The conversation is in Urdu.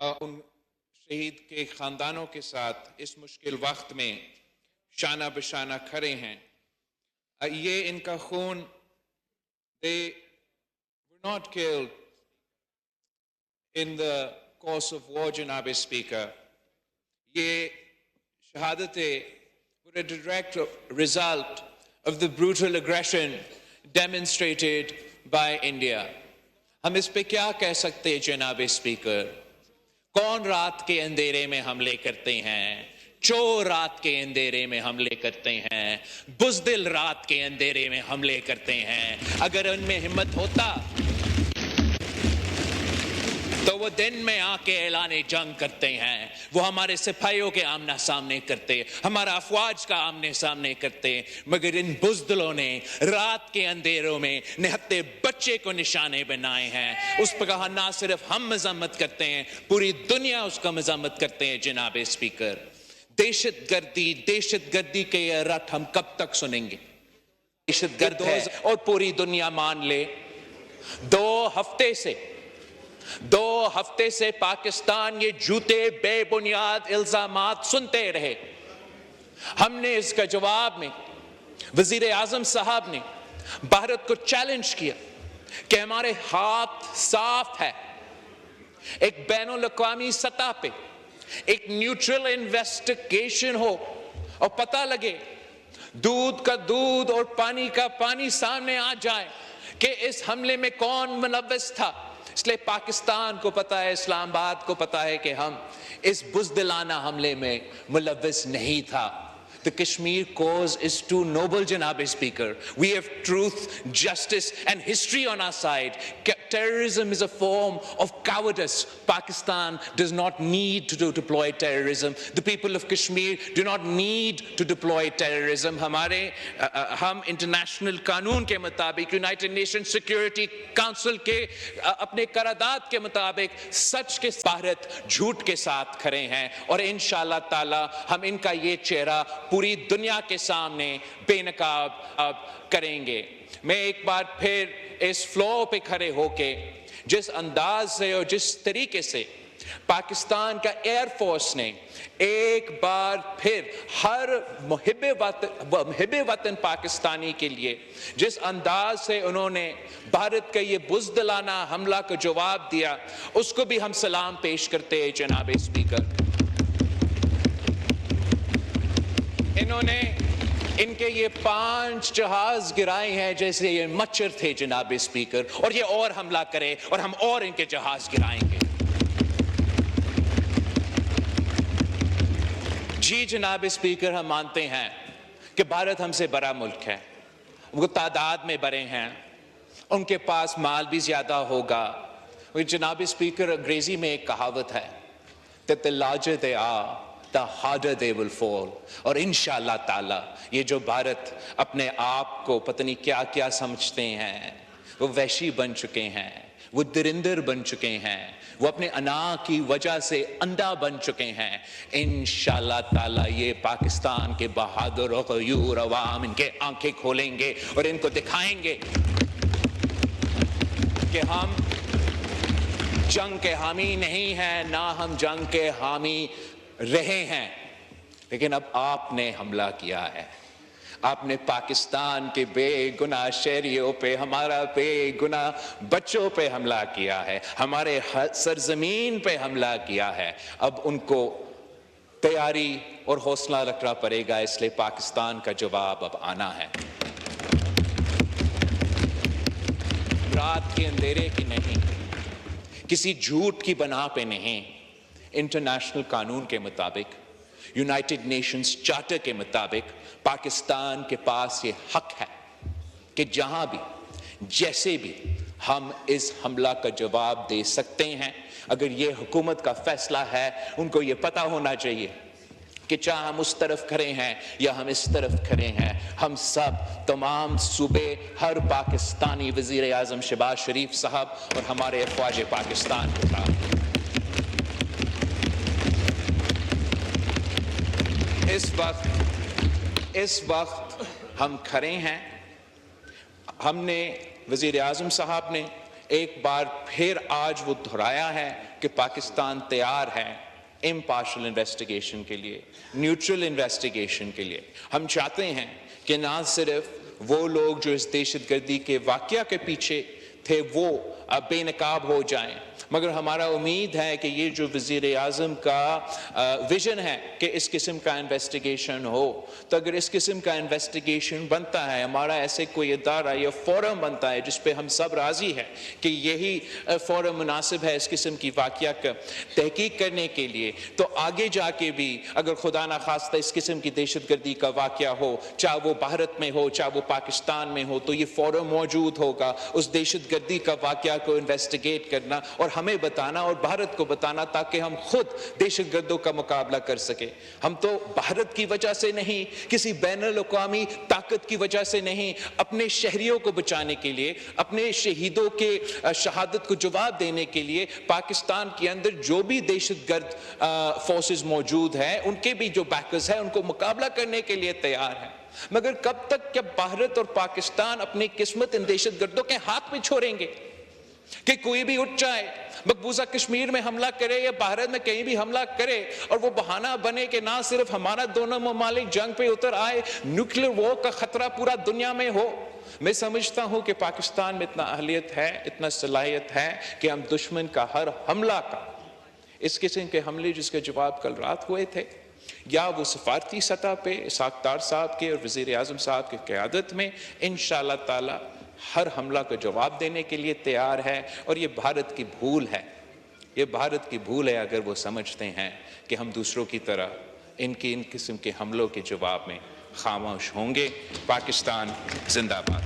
ان شہید کے خاندانوں کے ساتھ اس مشکل وقت میں شانہ بشانہ کھڑے ہیں. یہ ان کا خون they were not killed in the course of war, جناب اسپیکر. یہ شہادتیں were a direct result of the brutal aggression demonstrated by India. ہم اس پہ کیا کہہ سکتے ہیں جناب اسپیکر؟ کون رات کے اندھیرے میں حملے کرتے ہیں؟ چور رات کے اندھیرے میں حملے کرتے ہیں، بزدل رات کے اندھیرے میں حملے کرتے ہیں. اگر ان میں ہمت ہوتا تو وہ دن میں آ کے اعلان جنگ کرتے ہیں، وہ ہمارے سپاہیوں کے آمنا سامنے کرتے، ہمارا افواج کا آمنے سامنے کرتے. مگر ان بزدلوں نے رات کے اندھیروں میں نہتے بچے کو نشانے بنائے ہیں. اس پر کہا نہ صرف ہم مذمت کرتے ہیں، پوری دنیا اس کا مذمت کرتے ہیں. جناب اسپیکر، دہشت گردی کے یہ رٹ ہم کب تک سنیں گے؟ دہشت گرد ہے اور پوری دنیا مان لے. 2 ہفتے سے پاکستان یہ جھوٹے بے بنیاد الزامات سنتے رہے. ہم نے اس کا جواب میں وزیر اعظم صاحب نے بھارت کو چیلنج کیا کہ ہمارے ہاتھ صاف ہے، ایک بین الاقوامی سطح پہ ایک نیوٹرل انویسٹیگیشن ہو اور پتہ لگے، دودھ کا دودھ اور پانی کا پانی سامنے آ جائے کہ اس حملے میں کون ملوث تھا. اس لیے پاکستان کو پتا ہے، اسلام آباد کو پتا ہے کہ ہم اس بزدلانہ حملے میں ملوث نہیں تھا. The Kashmir cause is too noble, Janab Speaker. We have truth, justice and history on our side. Terrorism is a form of cowardice. Pakistan does not need to deploy terrorism. The people of Kashmir do not need to deploy terrorism. ہم انٹرنیشنل قانون کے مطابق، یونائٹڈ نیشن سیکورٹی کونسل کے اپنے قرارداد کے مطابق سچ کے بھارت جھوٹ کے ساتھ کھڑے ہیں، اور انشاءاللہ تعالی ہم ان کا یہ چہرہ پوری دنیا کے سامنے بے نقاب کریں گے. میں ایک بار پھر اس فلور پہ کھڑے ہو کے جس انداز سے اور جس طریقے سے پاکستان کا ایئر فورس نے ایک بار پھر ہر محب وطن پاکستانی کے لیے جس انداز سے انہوں نے بھارت کا یہ بزدلانہ حملہ کا جواب دیا، اس کو بھی ہم سلام پیش کرتے ہیں. جناب اسپیکر، انہوں نے ان کے یہ 5 جہاز گرائے ہیں جیسے یہ مچھر تھے. جناب اسپیکر، اور یہ اور حملہ کرے اور ہم اور ان کے جہاز گرائیں گے. جی جناب اسپیکر، ہم مانتے ہیں کہ بھارت ہم سے بڑا ملک ہے، وہ تعداد میں بڑے ہیں، ان کے پاس مال بھی زیادہ ہوگا. جناب اسپیکر، انگریزی میں ایک کہاوت ہے that the larger they are the harder they will fall. اور انشاءاللہ تعالی یہ جو بھارت اپنے آپ کو پتہ نہیں کیا کیا سمجھتے ہیں، وہ وحشی بن چکے ہیں، وہ درندر بن چکے ہیں، وہ اپنے انا کی وجہ سے اندھا بن چکے ہیں. انشاءاللہ تعالی یہ پاکستان کے بہادر و غیور عوام ان کے آنکھیں کھولیں گے اور ان کو دکھائیں گے کہ ہم جنگ کے حامی نہیں ہیں، نہ ہم جنگ کے حامی رہے ہیں. لیکن اب آپ نے حملہ کیا ہے، آپ نے پاکستان کے بے گناہ شہریوں پہ، ہمارا بے گناہ بچوں پہ حملہ کیا ہے، ہمارے سرزمین پہ حملہ کیا ہے. اب ان کو تیاری اور حوصلہ رکھنا پڑے گا، اس لیے پاکستان کا جواب اب آنا ہے. رات کے اندھیرے کی نہیں، کسی جھوٹ کی بنا پہ نہیں، انٹرنیشنل قانون کے مطابق، یونائٹڈ نیشنز چارٹر کے مطابق پاکستان کے پاس یہ حق ہے کہ جہاں بھی جیسے بھی ہم اس حملہ کا جواب دے سکتے ہیں. اگر یہ حکومت کا فیصلہ ہے، ان کو یہ پتہ ہونا چاہیے کہ چاہے ہم اس طرف کھڑے ہیں یا ہم اس طرف کھڑے ہیں، ہم سب تمام صوبے، ہر پاکستانی، وزیر اعظم شہباز شریف صاحب اور ہمارے افواج پاکستان کے ساتھ اس وقت ہم کھڑے ہیں. ہم نے، وزیر اعظم صاحب نے ایک بار پھر آج وہ دہرایا ہے کہ پاکستان تیار ہے امپارشل انویسٹیگیشن کے لیے، نیوٹرل انویسٹیگیشن کے لیے۔ ہم چاہتے ہیں کہ نہ صرف وہ لوگ جو اس دہشت گردی کے واقعہ کے پیچھے تھے وہ بے نقاب ہو جائیں، مگر ہمارا امید ہے کہ یہ جو وزیر اعظم کا ویژن ہے کہ اس قسم کا انویسٹیگیشن ہو، تو اگر اس قسم کا انویسٹیگیشن بنتا ہے، ہمارا ایسے کوئی ادارہ یا فورم بنتا ہے جس پہ ہم سب راضی ہیں کہ یہی فورم مناسب ہے اس قسم کی واقعہ کا تحقیق کرنے کے لیے، تو آگے جا کے بھی اگر خدا نخواستہ اس قسم کی دہشت گردی کا واقعہ ہو، چاہے وہ بھارت میں ہو چاہے وہ پاکستان میں ہو، تو یہ فورم موجود ہوگا اس دہشت گردی کا واقعہ کو انویسٹیگیٹ کرنا اور ہمیں بتانا اور بھارت کو بتانا، تاکہ ہم خود دہشت گردوں کا مقابلہ کر سکیں۔ ہم تو بھارت کی وجہ سے نہیں، کسی بین الاقوامی طاقت کی وجہ سے نہیں، اپنے شہریوں کو بچانے کے لیے، اپنے شہیدوں کے شہادت کو جواب دینے کے لیے پاکستان کے اندر جو بھی دہشت گرد فورسز موجود ہیں ان کے بھی جو بیکرز ہیں ان کو مقابلہ کرنے کے لیے تیار ہیں۔ مگر کب تک جب بھارت اور پاکستان اپنی قسمت ان دہشت گردوں کے ہاتھ میں چھوڑیں گے کہ کوئی بھی اٹھ جائے، مقبوضہ کشمیر میں حملہ کرے یا بھارت میں کہیں بھی حملہ کرے اور وہ بہانہ بنے کہ نہ صرف ہمارا دونوں ممالک جنگ پہ اتر آئے، نیوکلیر وار کا خطرہ پورا دنیا میں ہو۔ میں سمجھتا ہوں کہ پاکستان میں اتنا اہلیت ہے، اتنا صلاحیت ہے کہ ہم دشمن کا ہر حملہ کا، اس قسم کے حملے جس کے جواب کل رات ہوئے تھے، یا وہ سفارتی سطح پہ اسحاق ڈار صاحب کے اور وزیر اعظم صاحب کی قیادت میں، انشاءاللہ تعالی ہر حملہ کا جواب دینے کے لیے تیار ہے۔ اور یہ بھارت کی بھول ہے، یہ بھارت کی بھول ہے اگر وہ سمجھتے ہیں کہ ہم دوسروں کی طرح ان قسم کے حملوں کے جواب میں خاموش ہوں گے۔ پاکستان زندہ باد۔